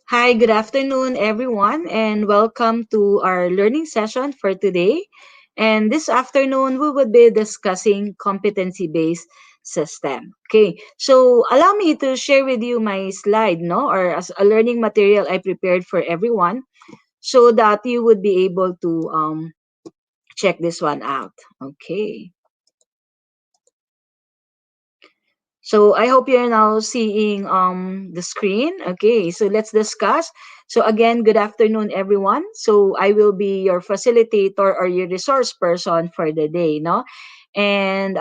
Hi, good afternoon, everyone, and welcome to our learning session for today. And this afternoon, we will be discussing competency-based system. Okay, so allow me to share with you my slide, no, or as a learning material I prepared for everyone, so that you would be able to check this one out. Okay. So I hope you're now seeing the screen. Okay, so let's discuss. So again, good afternoon everyone. So I will be your facilitator or your resource person for the day, no? And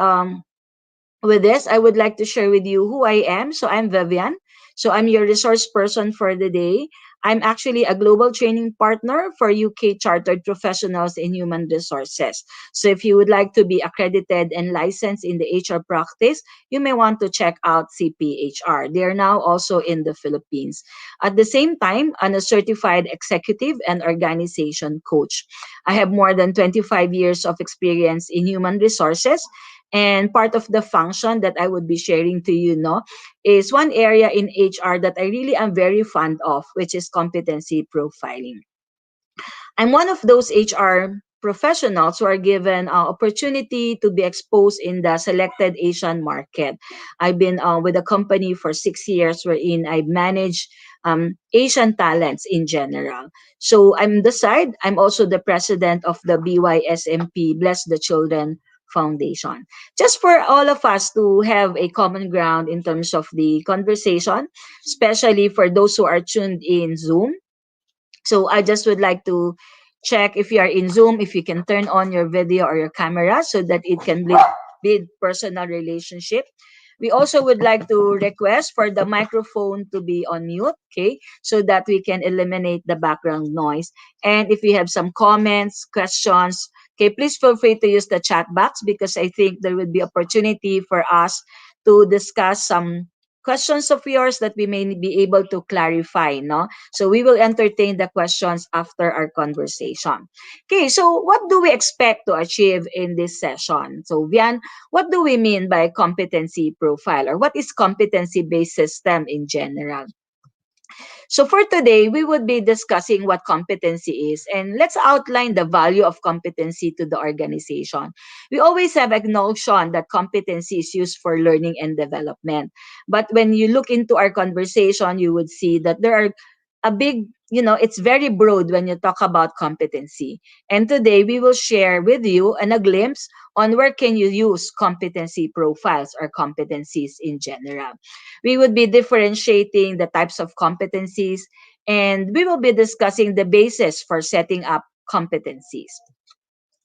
with this, I would like to share with you who I am. So I'm Vivian. So I'm your resource person for the day. I'm actually a global training partner for UK chartered professionals in human resources. So if you would like to be accredited and licensed in the HR practice, you may want to check out CPHR. They are now also in the Philippines. At the same time, I'm a certified executive and organization coach. I have more than 25 years of experience in human resources, and part of the function that I would be sharing to you, no, is one area in HR that I really am very fond of, which is competency profiling. I'm one of those HR professionals who are given opportunity to be exposed in the selected Asian market. I've been with the company for 6 years, wherein I manage Asian talents in general. So I'm the side. I'm also the president of the BYSMP Bless the Children Foundation. Just for all of us to have a common ground in terms of the conversation, especially for those who are tuned in Zoom. So I just would like to check if you are in Zoom, if you can turn on your video or your camera so that it can build personal relationship. We also would like to request for the microphone to be on mute, okay, so that we can eliminate the background noise. And if you have some comments, questions, okay, please feel free to use the chat box because I think there will be opportunity for us to discuss some questions of yours that we may be able to clarify, no? So we will entertain the questions after our conversation. Okay, so what do we expect to achieve in this session? So Vian, what do we mean by competency profile, or what is competency-based system in general? So for today, we would be discussing what competency is, and let's outline the value of competency to the organization. We always have acknowledged that competency is used for learning and development. But when you look into our conversation, you would see that there are a big, it's very broad when you talk about competency. And today we will share with you a glimpse on where can you use competency profiles or competencies in general. We would be differentiating the types of competencies, and we will be discussing the basis for setting up competencies.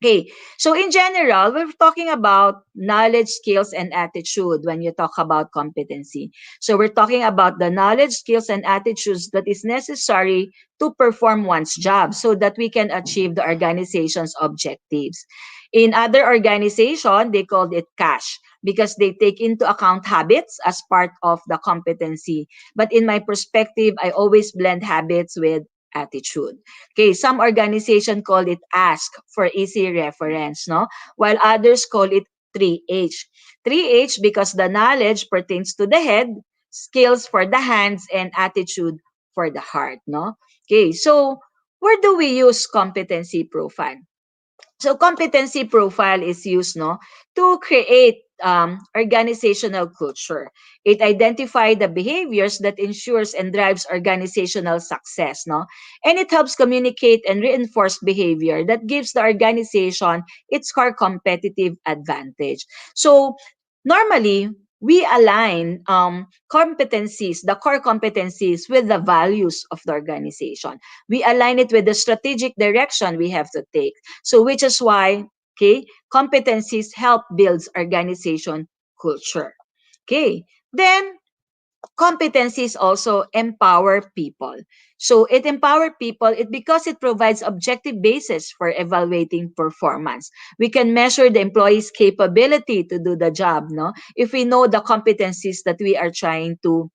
Okay, so in general, we're talking about knowledge, skills, and attitude when you talk about competency. So we're talking about the knowledge, skills, and attitudes that is necessary to perform one's job so that we can achieve the organization's objectives. In other organizations, they called it cash because they take into account habits as part of the competency. But in my perspective, I always blend habits with attitude. Okay, some organization call it ask for easy reference, no? While others call it 3H. 3H because the knowledge pertains to the head, skills for the hands, and attitude for the heart, no? Okay, so where do we use competency profile? So competency profile is used, no, to create organizational culture. It identifies the behaviors that ensures and drives organizational success, no, and it helps communicate and reinforce behavior that gives the organization its core competitive advantage. So normally we align competencies, the core competencies, with the values of the organization. We align it with the strategic direction we have to take. So which is why, okay, competencies help builds organization culture. Okay. Then competencies also empower people. So it empower people because it provides objective basis for evaluating performance. We can measure the employee's capability to do the job, no? If we know the competencies that we are trying to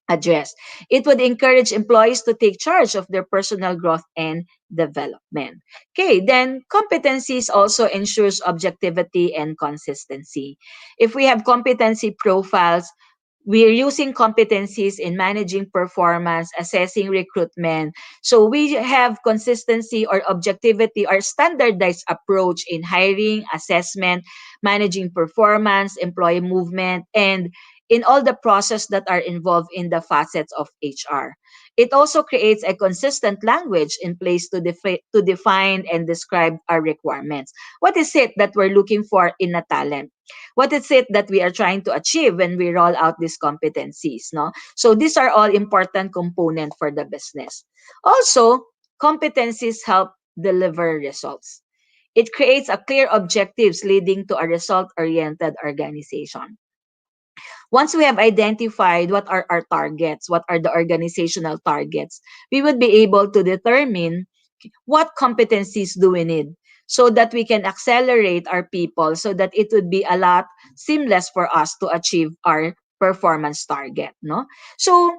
address. It would encourage employees to take charge of their personal growth and development. Okay, then competencies also ensures objectivity and consistency. If we have competency profiles, we're using competencies in managing performance, assessing recruitment. So we have consistency or objectivity or standardized approach in hiring, assessment, managing performance, employee movement, and in all the process that are involved in the facets of HR. It also creates a consistent language in place to define and describe our requirements. What is it that we're looking for in a talent? What is it that we are trying to achieve when we roll out these competencies, no? So these are all important component for the business. Also, competencies help deliver results. It creates a clear objectives leading to a result oriented organization. Once we have identified what are our targets, what are the organizational targets, we would be able to determine what competencies do we need so that we can accelerate our people so that it would be a lot seamless for us to achieve our performance target, no? So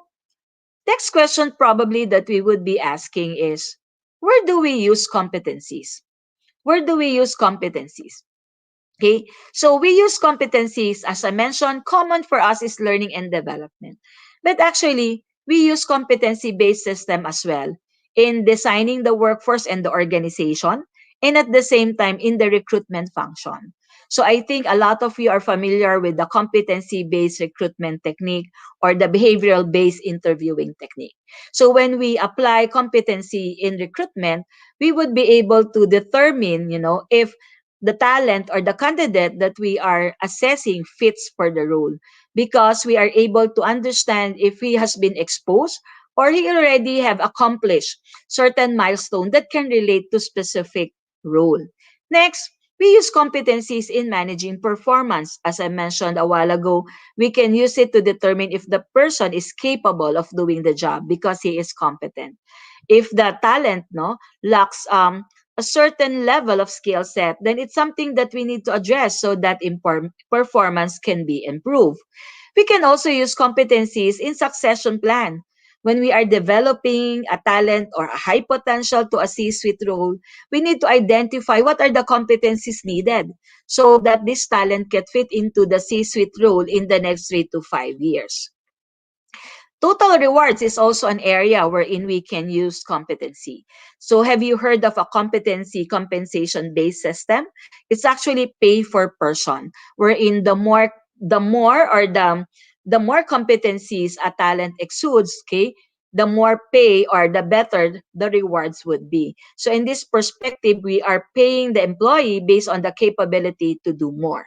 next question probably that we would be asking is, where do we use competencies? Where do we use competencies? Okay, so we use competencies, as I mentioned, common for us is learning and development. But actually, we use competency-based system as well in designing the workforce and the organization, and at the same time in the recruitment function. So I think a lot of you are familiar with the competency-based recruitment technique or the behavioral-based interviewing technique. So when we apply competency in recruitment, we would be able to determine, if the talent or the candidate that we are assessing fits for the role, because we are able to understand if he has been exposed or he already have accomplished certain milestone that can relate to specific role. Next, we use competencies in managing performance. As I mentioned a while ago, we can use it to determine if the person is capable of doing the job because he is competent. If the talent, no, lacks a certain level of skill set, then it's something that we need to address so that performance can be improved. We can also use competencies in succession plan. When we are developing a talent or a high potential to a C-suite role, we need to identify what are the competencies needed so that this talent can fit into the C-suite role in the next 3 to 5 years. Total rewards is also an area wherein we can use competency. So have you heard of a competency compensation based system? It's actually pay for person, wherein the more competencies a talent exudes, okay, the more pay or the better the rewards would be. So in this perspective, we are paying the employee based on the capability to do more.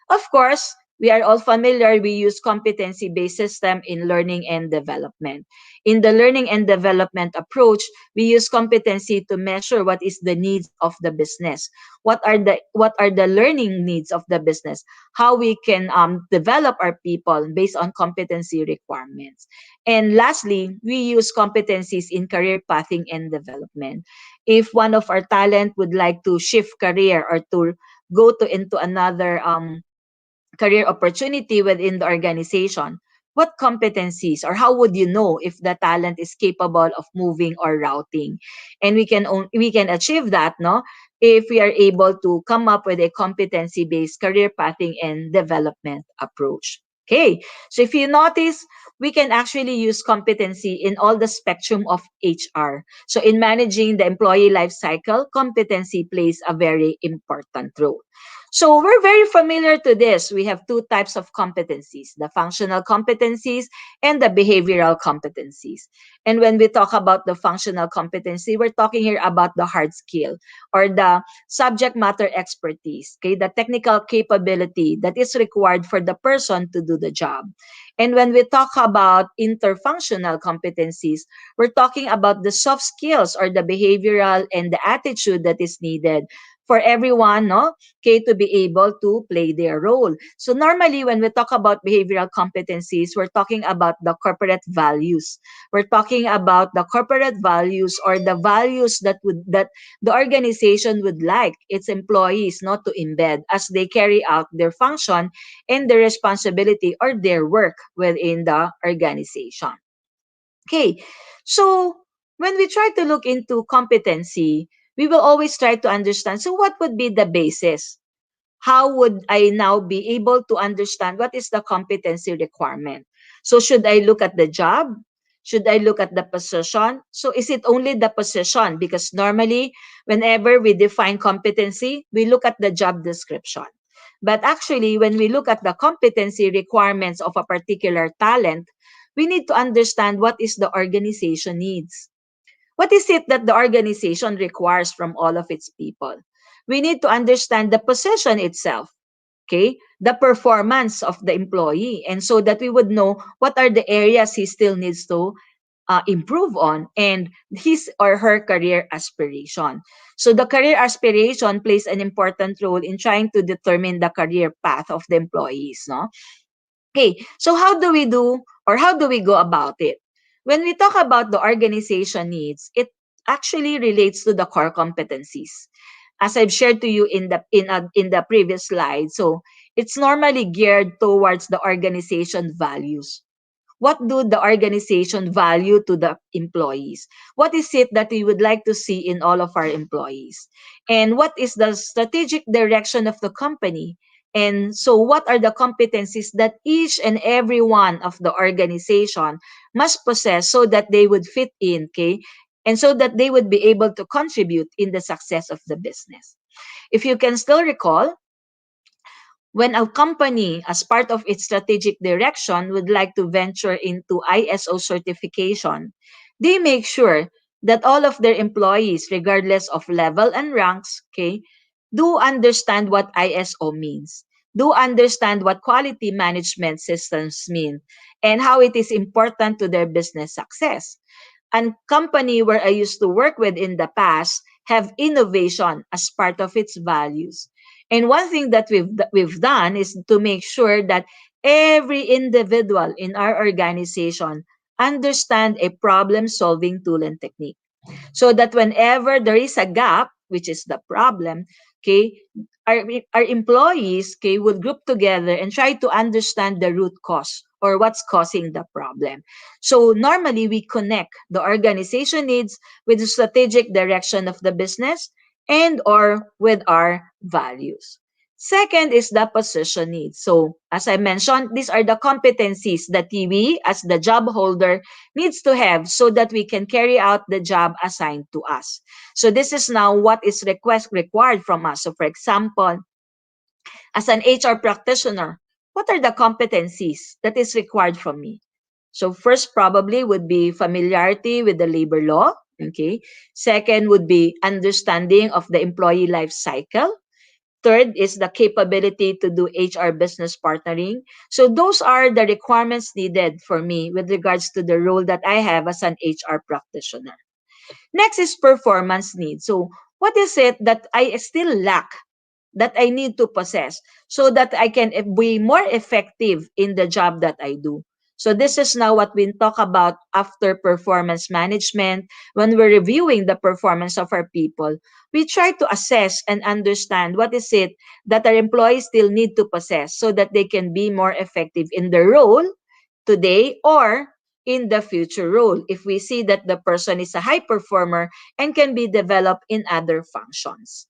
Of course, we are all familiar, we use competency-based system in learning and development. In the learning and development approach, we use competency to measure what is the needs of the business. What are the learning needs of the business? How we can develop our people based on competency requirements. And lastly, we use competencies in career pathing and development. If one of our talent would like to shift career or to go to into another career opportunity within the organization, what competencies or how would you know if the talent is capable of moving or routing? And we can achieve that, no, if we are able to come up with a competency based career pathing and development approach. Okay, so if you notice, we can actually use competency in all the spectrum of HR. So in managing the employee life cycle, competency plays a very important role. So we're very familiar to this. We have two types of competencies, the functional competencies and the behavioral competencies. And when we talk about the functional competency, we're talking here about the hard skill or the subject matter expertise, okay, the technical capability that is required for the person to do the job. And when we talk about interfunctional competencies, we're talking about the soft skills or the behavioral and the attitude that is needed for everyone, no, okay, to be able to play their role. So normally when we talk about behavioral competencies, we're talking about the corporate values. We're talking about the corporate values or the values that the organization would like its employees not to embed as they carry out their function and their responsibility or their work within the organization. Okay, so when we try to look into competency, we will always try to understand, so what would be the basis? how would I now be able to understand what is the competency requirement? So should I look at the job? Should I look at the position? So is it only the position? Because normally, whenever we define competency, we look at the job description. But actually, when we look at the competency requirements of a particular talent, we need to understand what is the organization needs. What is it that the organization requires from all of its people? We need to understand the position itself, okay? The performance of the employee, and so that we would know what are the areas he still needs to improve on, and his or her career aspiration. So the career aspiration plays an important role in trying to determine the career path of the employees, no? Okay, so how do we do, or how do we go about it? When we talk about the organization needs, it actually relates to the core competencies. As I've shared to you in the previous slide, so it's normally geared towards the organization values. What do the organization value to the employees? What is it that we would like to see in all of our employees? And what is the strategic direction of the company? And so what are the competencies that each and every one of the organization must possess so that they would fit in, okay? And so that they would be able to contribute in the success of the business. If you can still recall, when a company, as part of its strategic direction, would like to venture into ISO certification, they make sure that all of their employees, regardless of level and ranks, okay, do understand what ISO means, do understand what quality management systems mean, and how it is important to their business success. And company where I used to work with in the past have innovation as part of its values. And one thing that we've done is to make sure that every individual in our organization understand a problem solving tool and technique, so that whenever there is a gap, which is the problem, okay, our employees, okay, would group together and try to understand the root cause or what's causing the problem. So normally we connect the organization needs with the strategic direction of the business and or with our values. Second is the position needs. So as I mentioned, these are the competencies that we as the job holder needs to have so that we can carry out the job assigned to us. So this is now what is required from us. So for example, as an HR practitioner, what are the competencies that is required from me? So first probably would be familiarity with the labor law. Okay. Second would be understanding of the employee life cycle. Third is the capability to do HR business partnering. So those are the requirements needed for me with regards to the role that I have as an HR practitioner. Next is performance needs. So what is it that I still lack, that I need to possess so that I can be more effective in the job that I do? So this is now what we talk about after performance management. When we're reviewing the performance of our people, we try to assess and understand what is it that our employees still need to possess so that they can be more effective in their role today or in the future role, if we see that the person is a high performer and can be developed in other functions.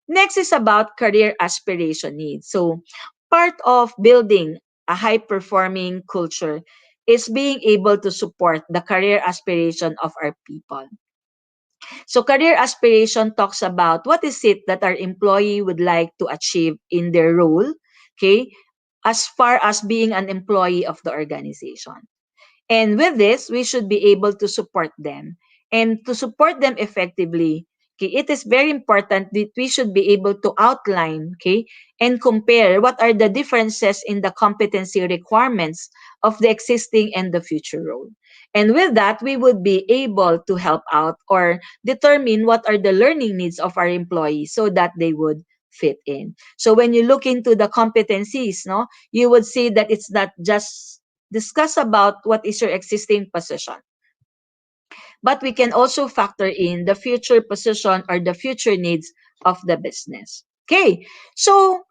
Next is about career aspiration needs. So, part of building a high performing culture is being able to support the career aspiration of our people. So, career aspiration talks about what is it that our employee would like to achieve in their role, okay, as far as being an employee of the organization. And with this, we should be able to support them. And to support them effectively, okay, it is very important that we should be able to outline, okay, and compare what are the differences in the competency requirements of the existing and the future role. And with that, we would be able to help out or determine what are the learning needs of our employees so that they would fit in. So when you look into the competencies, no, you would see that it's not just discuss about what is your existing position, but we can also factor in the future position or the future needs of the business. Okay, so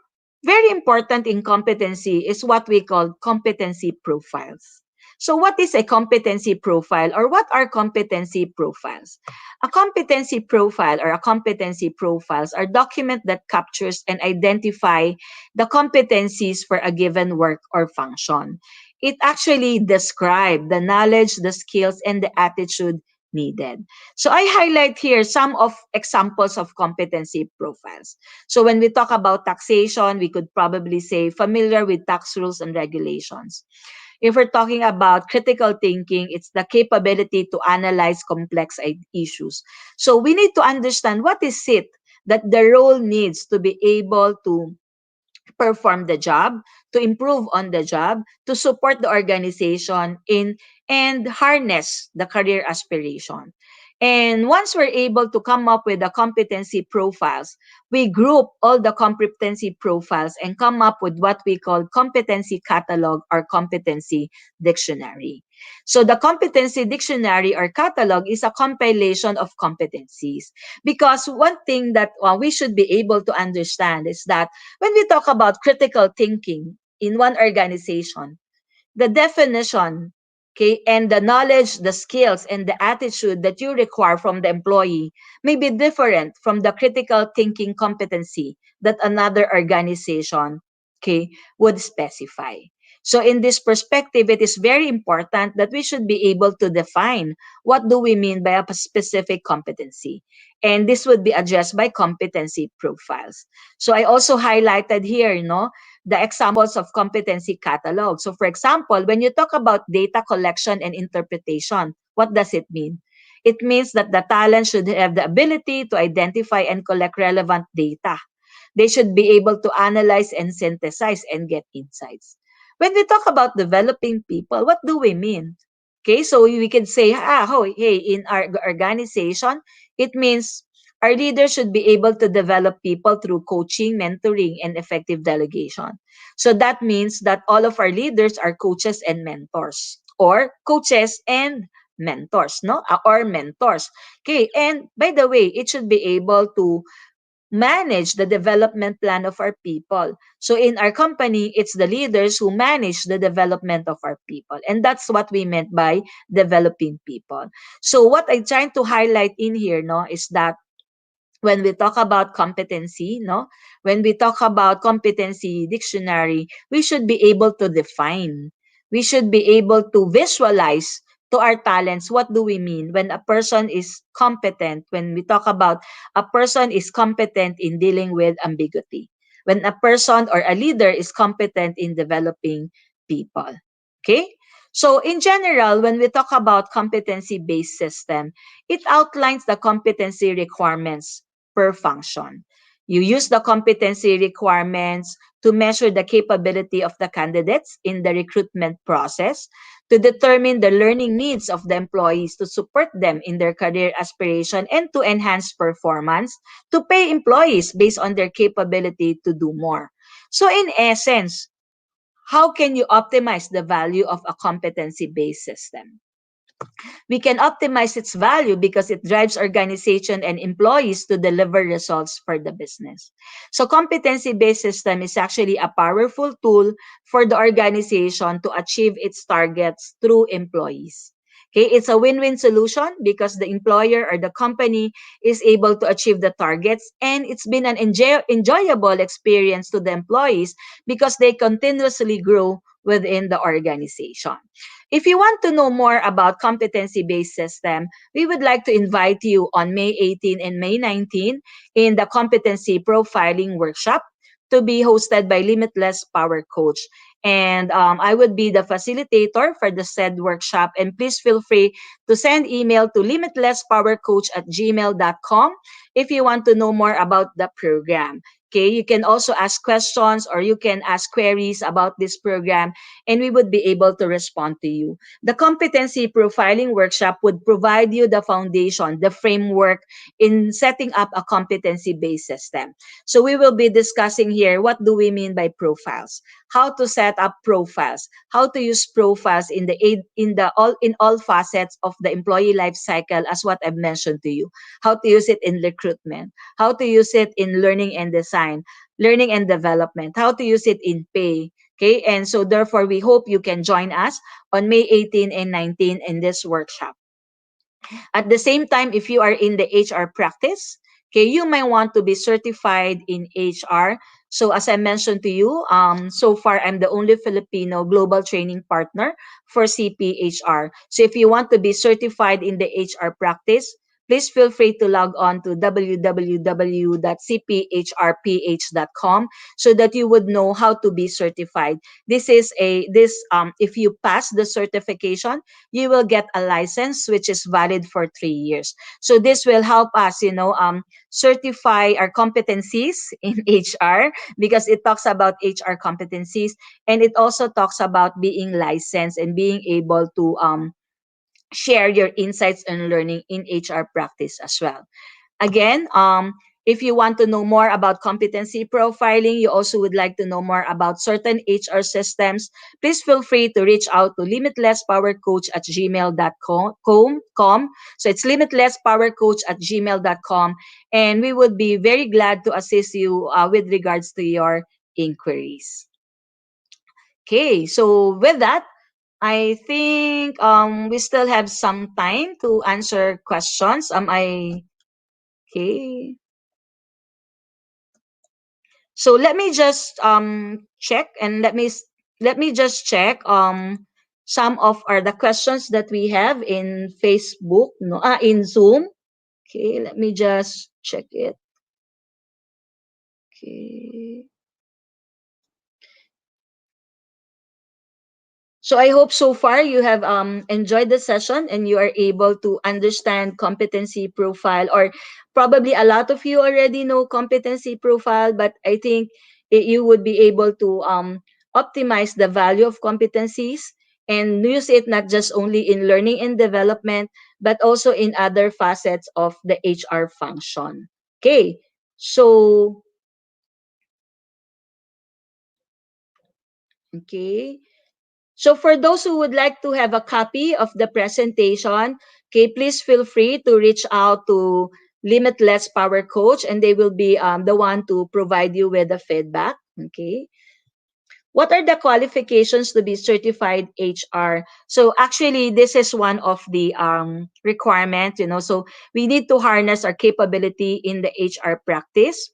very important in competency is what we call competency profiles. So what is a competency profile, or what are competency profiles? A competency profile or a competency profiles are document that captures and identify the competencies for a given work or function. It actually describes the knowledge, the skills, and the attitude needed. So I highlight here some of examples of competency profiles. So when we talk about taxation, we could probably say familiar with tax rules and regulations. If we're talking about critical thinking, it's the capability to analyze complex issues. So we need to understand what is it that the role needs to be able to perform the job, to improve on the job, to support the organization in and harness the career aspiration. And once we're able to come up with the competency profiles, we group all the competency profiles and come up with what we call competency catalog or competency dictionary. So the competency dictionary or catalog is a compilation of competencies. Because one thing that we should be able to understand is that when we talk about critical thinking in one organization, the definition, okay, and the knowledge, the skills, and the attitude that you require from the employee may be different from the critical thinking competency that another organization, okay, would specify. So in this perspective, it is very important that we should be able to define what do we mean by a specific competency. And this would be addressed by competency profiles. So I also highlighted here, the examples of competency catalog. So for example, when you talk about data collection and interpretation, what does it mean? It means that the talent should have the ability to identify and collect relevant data. They should be able to analyze and synthesize and get insights. When we talk about developing people, what do we mean? Okay, so we can say, hey, in our organization, it means our leaders should be able to develop people through coaching, mentoring, and effective delegation. So that means that all of our leaders are coaches and mentors, or coaches and mentors, no? Or mentors. Okay, and by the way, it should be able to manage the development plan of our people. So in our company, it's the leaders who manage the development of our people. And that's what we meant by developing people. So what I'm trying to highlight in here, no, is that when we talk about competency, when we talk about competency dictionary, we should be able to define. We should be able to visualize to our talents what do we mean when a person is competent, when we talk about a person is competent in dealing with ambiguity, when a person or a leader is competent in developing people. Okay? So in general, when we talk about competency-based system, it outlines the competency requirements per function. You use the competency requirements to measure the capability of the candidates in the recruitment process, to determine the learning needs of the employees, to support them in their career aspiration, and to enhance performance, to pay employees based on their capability to do more. So in essence, how can you optimize the value of a competency-based system? We can optimize its value because it drives organization and employees to deliver results for the business. So competency-based system is actually a powerful tool for the organization to achieve its targets through employees. Okay, it's a win-win solution because the employer or the company is able to achieve the targets, and it's been an enjoyable experience to the employees because they continuously grow within the organization. If you want to know more about competency-based system, we would like to invite you on May 18 and May 19 in the competency profiling workshop to be hosted by Limitless Power Coach. And I would be the facilitator for the said workshop. And please feel free to send email to limitlesspowercoach@gmail.com if you want to know more about the program. Okay, you can also ask questions or you can ask queries about this program, and we would be able to respond to you. The competency profiling workshop would provide you the foundation, the framework in setting up a competency-based system. So we will be discussing here what do we mean by profiles, how to set up profiles, how to use profiles in all facets of the employee life cycle, as what I've mentioned to you, how to use it in recruitment, how to use it in learning and design, learning and development, how to use it in pay, Okay, and so therefore we hope you can join us on May 18 and 19 in this workshop. At the same time, if you are in the HR practice, okay, you might want to be certified in HR. So as I mentioned to you, so far I'm the only Filipino global training partner for CPHR. So if you want to be certified in the HR practice, please feel free to log on to www.cphrph.com so that you would know how to be certified. If you pass the certification, you will get a license which is valid for 3 years. So this will help us, certify our competencies in HR because it talks about HR competencies, and it also talks about being licensed and being able to share your insights and learning in HR practice as well. Again, if you want to know more about competency profiling, you also would like to know more about certain HR systems, please feel free to reach out to limitlesspowercoach@gmail.com. So it's limitlesspowercoach@gmail.com. And we would be very glad to assist you with regards to your inquiries. Okay, so with that, I think we still have some time to answer questions. Am I okay? So let me just check and let me just check some of our the questions that we have in Facebook, no, in Zoom. Okay, let me just check it. Okay. So I hope so far you have enjoyed the session and you are able to understand competency profile, or probably a lot of you already know competency profile, but I think you would be able to optimize the value of competencies and use it not just only in learning and development, but also in other facets of the HR function. Okay, so okay. So for those who would like to have a copy of the presentation, okay, please feel free to reach out to Limitless Power Coach, and they will be the one to provide you with the feedback. Okay. What are the qualifications to be certified HR? So actually, this is one of the requirement. So we need to harness our capability in the HR practice.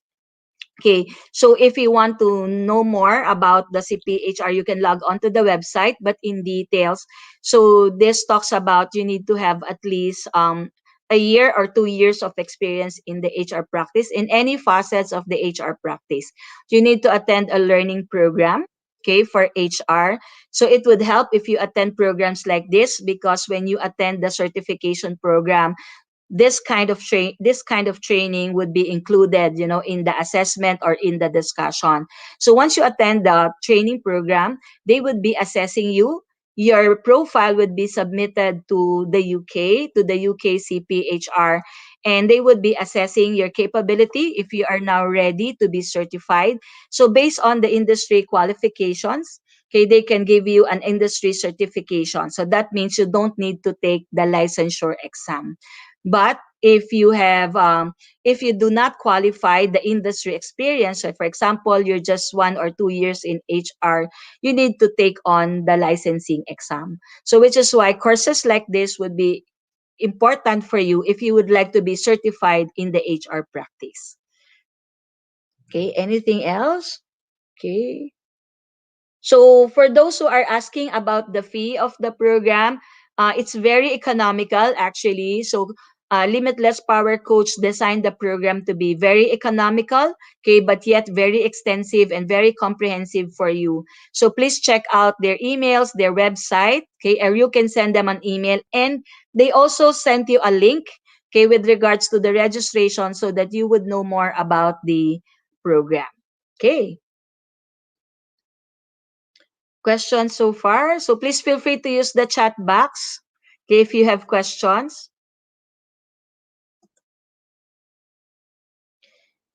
Okay, so if you want to know more about the CPHR, you can log on to the website, but in details. So this talks about you need to have at least a year or 2 years of experience in the HR practice, in any facets of the HR practice. You need to attend a learning program, okay, for HR. So it would help if you attend programs like this, because when you attend the certification program, this kind of training would be included, in the assessment or in the discussion. So once you attend the training program, they would be assessing you. Your profile would be submitted to the UK CPHR, and they would be assessing your capability if you are now ready to be certified. So based on the industry qualifications, okay, they can give you an industry certification. So that means you don't need to take the licensure exam. But if you do not qualify the industry experience, so for example, you're just 1 or 2 years in HR, you need to take on the licensing exam. So which is why courses like this would be important for you if you would like to be certified in the HR practice. Okay, anything else? Okay. So for those who are asking about the fee of the program, it's very economical actually. So Limitless Power Coach designed the program to be very economical, okay, but yet very extensive and very comprehensive for you. So please check out their emails, their website, okay, or you can send them an email, and they also sent you a link, okay, with regards to the registration so that you would know more about the program. Okay. Questions so far? So please feel free to use the chat box, okay, if you have questions.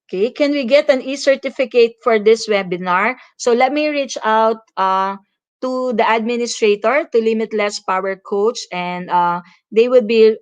Okay, can we get an e-certificate for this webinar? So let me reach out to the administrator, to Limitless Power Coach, and they would be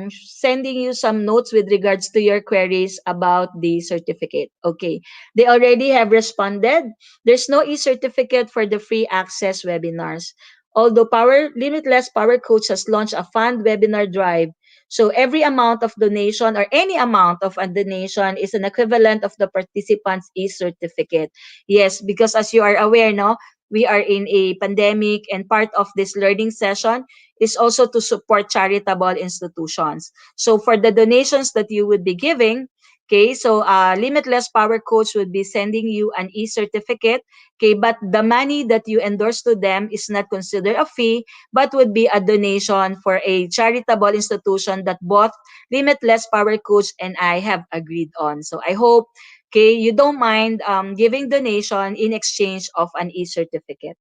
sending you some notes with regards to your queries about the certificate. Okay, they already have responded. There's no e-certificate for the free access webinars. Although Limitless Power Coach has launched a fund webinar drive, so every amount of donation or any amount of a donation is an equivalent of the participant's e-certificate. Yes, because as you are aware, no, we are in a pandemic, and part of this learning session is also to support charitable institutions. So for the donations that you would be giving, okay, so Limitless Power Coach would be sending you an e-certificate, okay, but the money that you endorse to them is not considered a fee, but would be a donation for a charitable institution that both Limitless Power Coach and I have agreed on. So I hope, okay, you don't mind giving donation in exchange of an e-certificate.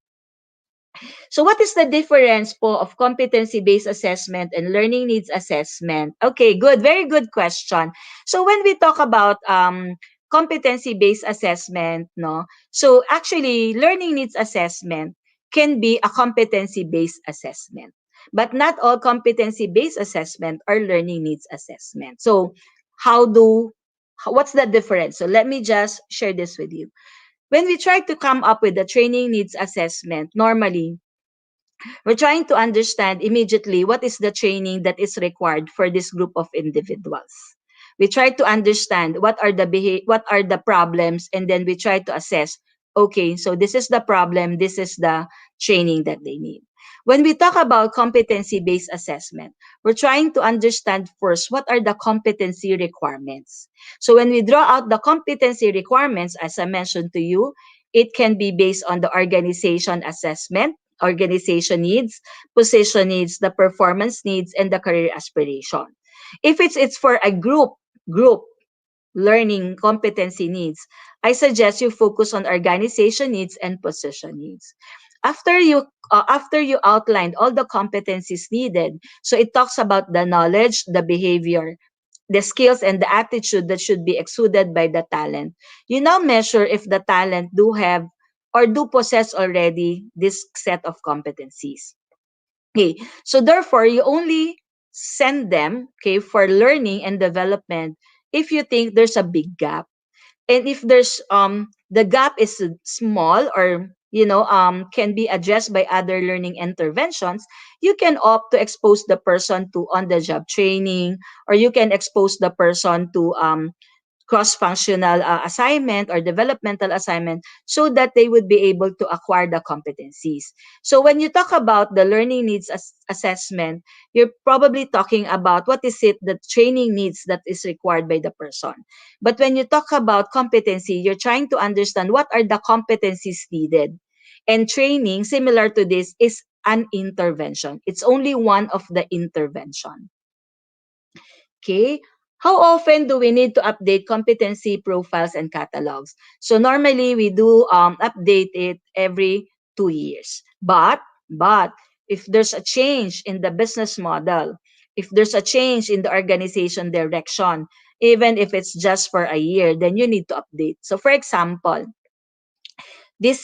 So what is the difference po of competency-based assessment and learning needs assessment? Okay, good. Very good question. So when we talk about competency-based assessment, no, so actually learning needs assessment can be a competency-based assessment. But not all competency-based assessment are learning needs assessment. So what's the difference? So let me just share this with you. When we try to come up with the training needs assessment, normally we're trying to understand immediately what is the training that is required for this group of individuals. We try to understand what are the problems, and then we try to assess, okay, so this is the problem, this is the training that they need. When we talk about competency-based assessment, we're trying to understand first what are the competency requirements. So when we draw out the competency requirements, as I mentioned to you, it can be based on the organization assessment, organization needs, position needs, the performance needs, and the career aspiration. If it's for a group learning competency needs, I suggest you focus on organization needs and position needs. After you outlined all the competencies needed, so it talks about the knowledge, the behavior, the skills, and the attitude that should be exuded by the talent. You now measure if the talent do have or do possess already this set of competencies. Okay, so therefore, you only send them, okay, for learning and development if you think there's a big gap. And if there's the gap is small, or can be addressed by other learning interventions, you can opt to expose the person to on the job training, or you can expose the person to cross-functional assignment or developmental assignment, so that they would be able to acquire the competencies. So when you talk about the learning needs assessment, you're probably talking about what is it the training needs that is required by the person. But when you talk about competency, you're trying to understand what are the competencies needed. And training, similar to this, is an intervention. It's only one of the intervention. Okay. How often do we need to update competency profiles and catalogs? So normally we do update it every 2 years. But if there's a change in the business model, if there's a change in the organization direction, even if it's just for a year, then you need to update. So for example, this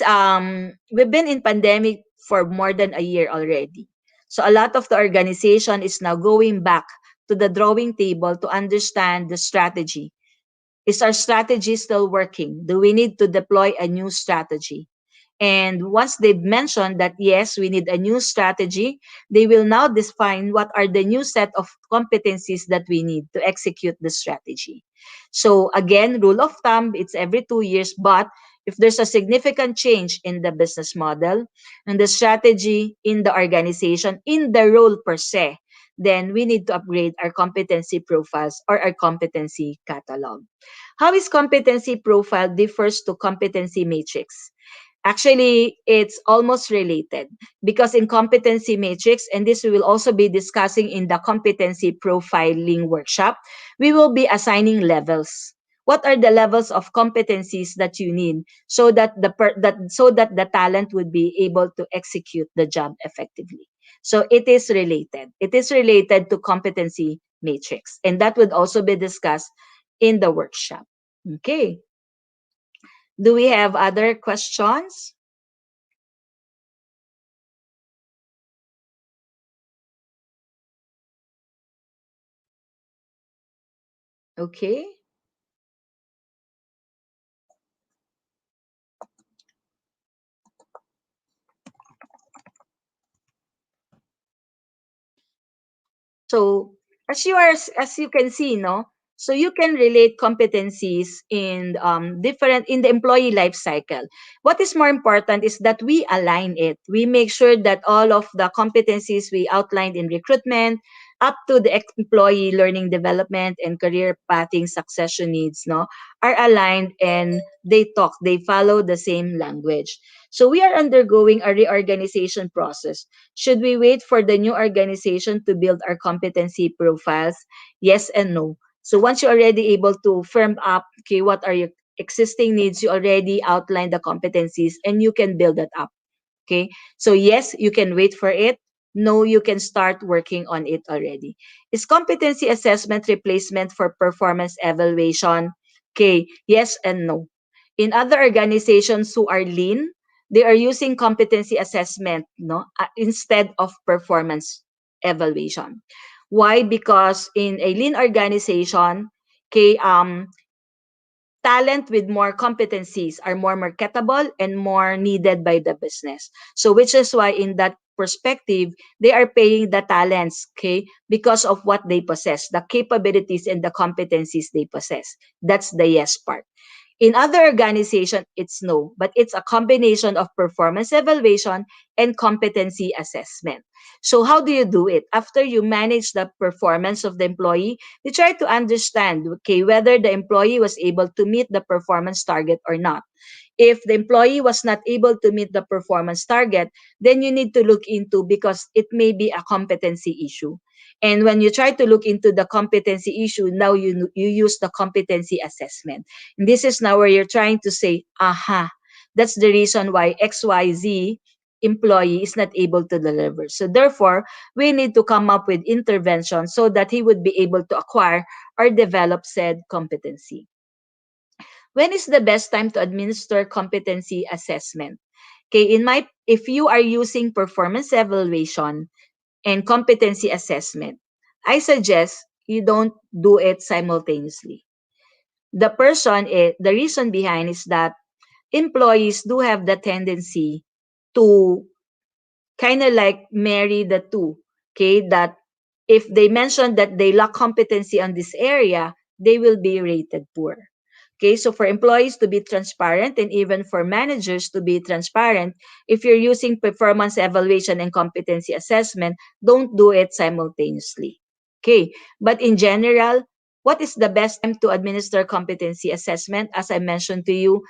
we've been in pandemic for more than a year already. So a lot of the organization is now going back to the drawing table to understand the strategy. Is our strategy still working? Do we need to deploy a new strategy? And once they've mentioned that, yes, we need a new strategy, they will now define what are the new set of competencies that we need to execute the strategy. So again, rule of thumb, it's every 2 years, but if there's a significant change in the business model and the strategy in the organization, in the role per se, then we need to upgrade our competency profiles or our competency catalog. How is competency profile differs to competency matrix? Actually, it's almost related, because in competency matrix, and this we will also be discussing in the competency profiling workshop, we will be assigning levels. What are the levels of competencies that you need, so that the talent would be able to execute the job effectively? So it is related. It is related to competency matrix, and that would also be discussed in the workshop. Okay. Do we have other questions? Okay. So as you can see, no, so you can relate competencies in different in the employee life cycle. What is more important is that we align it. We make sure that all of the competencies we outlined in recruitment up to the employee learning development and career pathing succession needs, no, are aligned and they follow the same language. So we are undergoing a reorganization process. Should we wait for the new organization to build our competency profiles? Yes and no. So once you're already able to firm up, okay, what are your existing needs, you already outline the competencies and you can build that up. Okay. So yes, you can wait for it. No, you can start working on it already. Is competency assessment replacement for performance evaluation? Okay. Yes and no. In other organizations who are lean, they are using competency assessment, no, instead of performance evaluation. Why? Because in a lean organization, okay, talent with more competencies are more marketable and more needed by the business. So which is why in that perspective, they are paying the talents, okay, because of what they possess, the capabilities and the competencies they possess. That's the yes part. In other organizations, it's no, but it's a combination of performance evaluation and competency assessment. So how do you do it? After you manage the performance of the employee, you try to understand, okay, whether the employee was able to meet the performance target or not. If the employee was not able to meet the performance target, then you need to look into because it may be a competency issue. And when you try to look into the competency issue, now you use the competency assessment. And this is now where you're trying to say, aha, that's the reason why XYZ employee is not able to deliver. So therefore, we need to come up with intervention so that he would be able to acquire or develop said competency. When is the best time to administer competency assessment? Okay, if you are using performance evaluation and competency assessment, I suggest you don't do it simultaneously. The reason behind is that employees do have the tendency to kind of like marry the two. Okay, that if they mention that they lack competency on this area, they will be rated poor. Okay, so for employees to be transparent and even for managers to be transparent, if you're using performance evaluation and competency assessment, don't do it simultaneously. Okay, but in general, what is the best time to administer competency assessment? As I mentioned to you,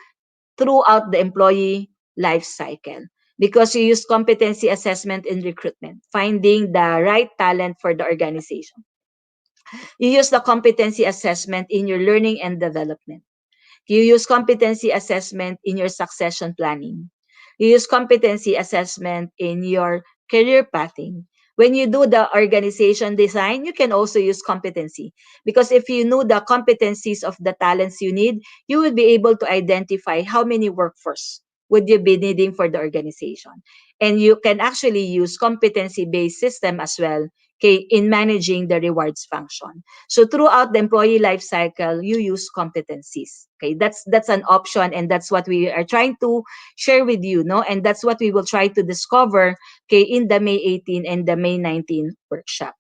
throughout the employee life cycle. Because you use competency assessment in recruitment, finding the right talent for the organization. You use the competency assessment in your learning and development. You use competency assessment in your succession planning. You use competency assessment in your career pathing. When you do the organization design, you can also use competency. Because if you know the competencies of the talents you need, you will be able to identify how many workforce would you be needing for the organization. And you can actually use competency-based system as well, okay, in managing the rewards function. So throughout the employee life cycle, you use competencies. Okay, that's an option, and that's what we are trying to share with you, no? And that's what we will try to discover, okay, in the May 18 and the May 19 workshop.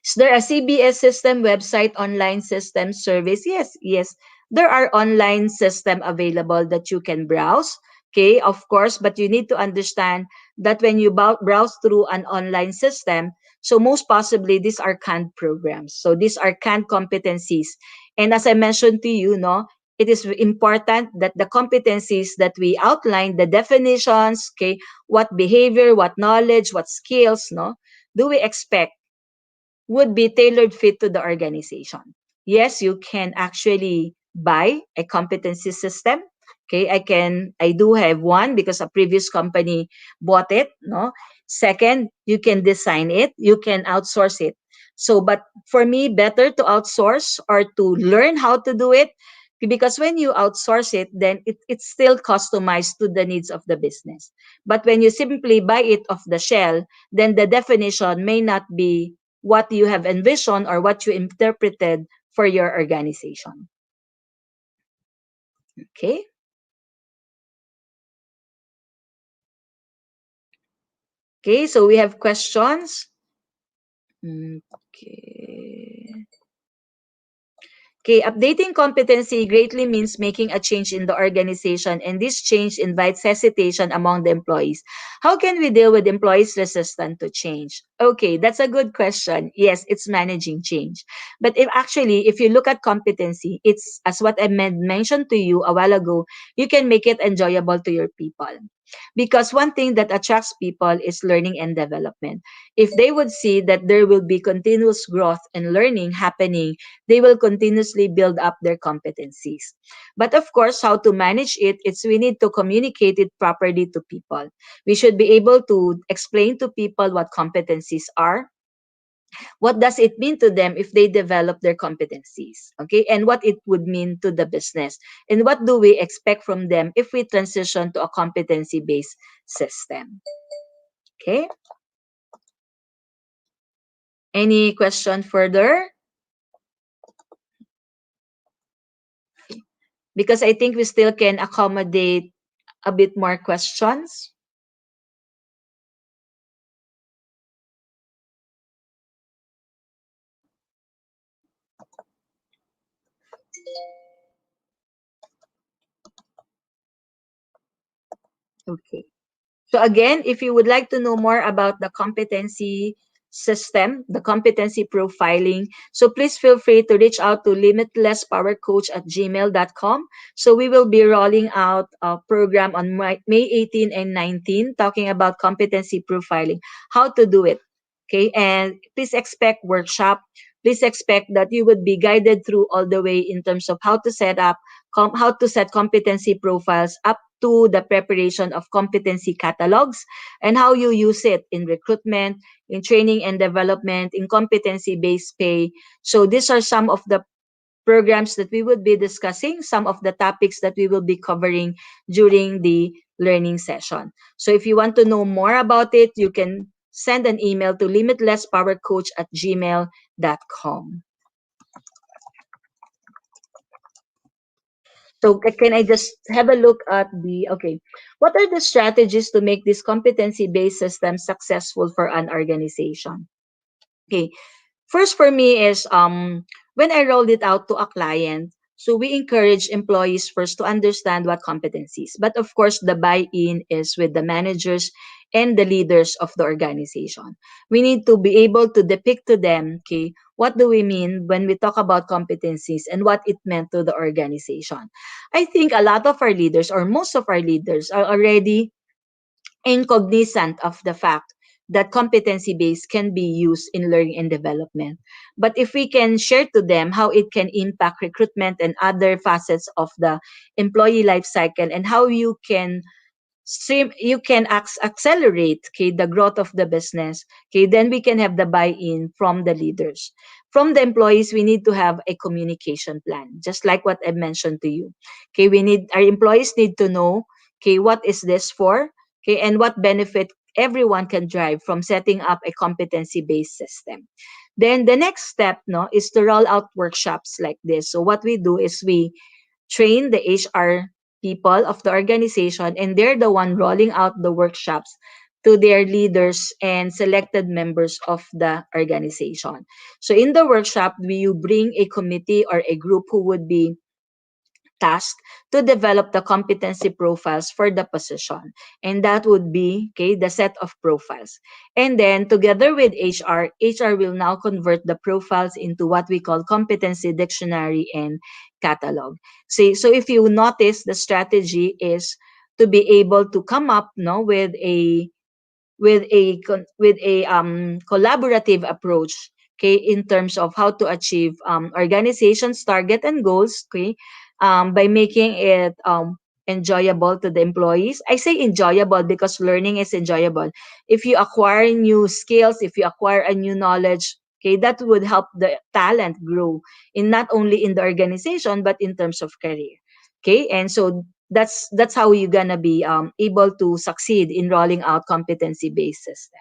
Is there a CBS system website online system service? Yes, yes. There are online system available that you can browse. Okay, of course, but you need to understand that when you browse through an online system, so most possibly these are canned programs. So these are canned competencies. And as I mentioned to you, no, it is important that the competencies that we outline, the definitions, okay, what behavior, what knowledge, what skills, no, do we expect would be tailored fit to the organization. Yes, you can actually buy a competency system. Okay, I do have one because a previous company bought it, no? Second, you can design it, you can outsource it. So, but for me, better to outsource or to learn how to do it because when you outsource it, then it's still customized to the needs of the business. But when you simply buy it off the shell, then the definition may not be what you have envisioned or what you interpreted for your organization. Okay. Okay, so we have questions. Okay. Okay, updating competency greatly means making a change in the organization, and this change invites hesitation among the employees. How can we deal with employees resistant to change? Okay, that's a good question. Yes, it's managing change. But if you look at competency, it's as what I mentioned to you a while ago, you can make it enjoyable to your people. Because one thing that attracts people is learning and development. If they would see that there will be continuous growth and learning happening, they will continuously build up their competencies. But of course, how to manage it, it's we need to communicate it properly to people. We should be able to explain to people what competencies are, what does it mean to them if they develop their competencies, okay, and what it would mean to the business, and what do we expect from them if we transition to a competency-based system. Okay, any question further? Because I think we still can accommodate a bit more questions. Okay. So again, if you would like to know more about the competency system, the competency profiling, so please feel free to reach out to limitlesspowercoach@gmail.com. So we will be rolling out a program on May 18 and 19 talking about competency profiling, how to do it. Okay, and please expect workshop. Please expect that you would be guided through all the way in terms of how to set up, how to set competency profiles up to the preparation of competency catalogs and how you use it in recruitment, in training and development, in competency-based pay. So these are some of the programs that we would be discussing, some of the topics that we will be covering during the learning session. So if you want to know more about it, you can send an email to limitlesspowercoach@gmail.com. So can I just have a look at okay, what are the strategies to make this competency-based system successful for an organization? Okay, first for me is when I rolled it out to a client, so we encourage employees first to understand what competencies. But of course, the buy-in is with the managers and the leaders of the organization. We need to be able to depict to them, okay, what do we mean when we talk about competencies and what it meant to the organization. I think a lot of our leaders or most of our leaders are already incognizant of the fact that competency based can be used in learning and development. But if we can share to them how it can impact recruitment and other facets of the employee life cycle and how you can accelerate, okay, the growth of the business, okay, then we can have the buy-in from the leaders. From the employees, we need to have a communication plan, just like what I mentioned to you. Okay, our employees need to know, okay, what is this for, okay, and what benefit everyone can drive from setting up a competency-based system. Then the next step, no, is to roll out workshops like this. So what we do is we train the HR people of the organization, and they're the one rolling out the workshops to their leaders and selected members of the organization. So in the workshop, you bring a committee or a group who would be task to develop the competency profiles for the position. And that would be, okay, the set of profiles. And then together with HR will now convert the profiles into what we call competency dictionary and catalog. So if you notice, the strategy is to be able to come up, no, with a collaborative approach, okay, in terms of how to achieve organizations target and goals, okay, by making it enjoyable to the employees. I say enjoyable because learning is enjoyable. If you acquire new skills, if you acquire a new knowledge, okay, that would help the talent grow in not only in the organization but in terms of career. Okay, and so that's how you're gonna be able to succeed in rolling out competency based system.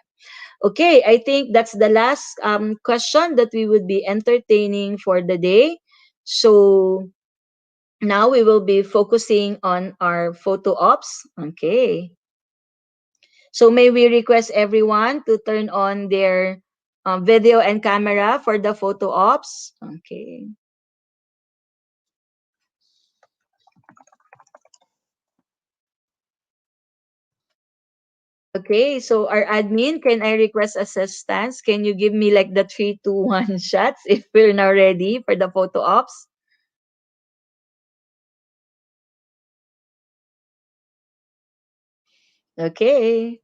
Okay, I think that's the last question that we would be entertaining for the day. So now we will be focusing on our photo ops. Okay. So may we request everyone to turn on their video and camera for the photo ops. Okay. Okay, so our admin, can I request assistance? Can you give me like the 3, 2, 1 shots if we're now ready for the photo ops? Okay.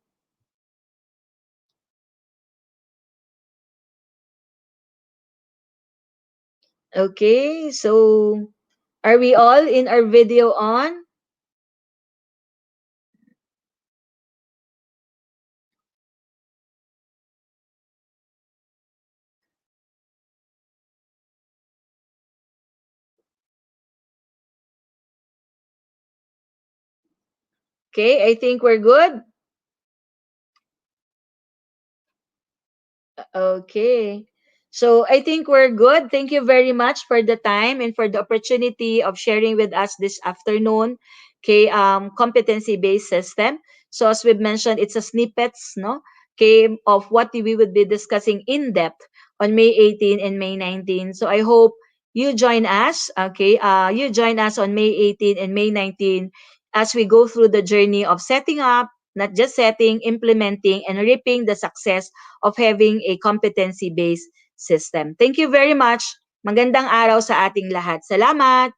Okay, so are we all in our video on? Okay, I think we're good. Okay. So I think we're good. Thank you very much for the time and for the opportunity of sharing with us this afternoon. Okay, competency-based system. So as we've mentioned, it's a snippets, no? Okay, of what we would be discussing in depth on May 18 and May 19. So I hope you join us. Okay, you join us on May 18 and May 19 as we go through the journey of setting up, not just setting, implementing, and reaping the success of having a competency-based system. Thank you very much. Magandang araw sa ating lahat. Salamat!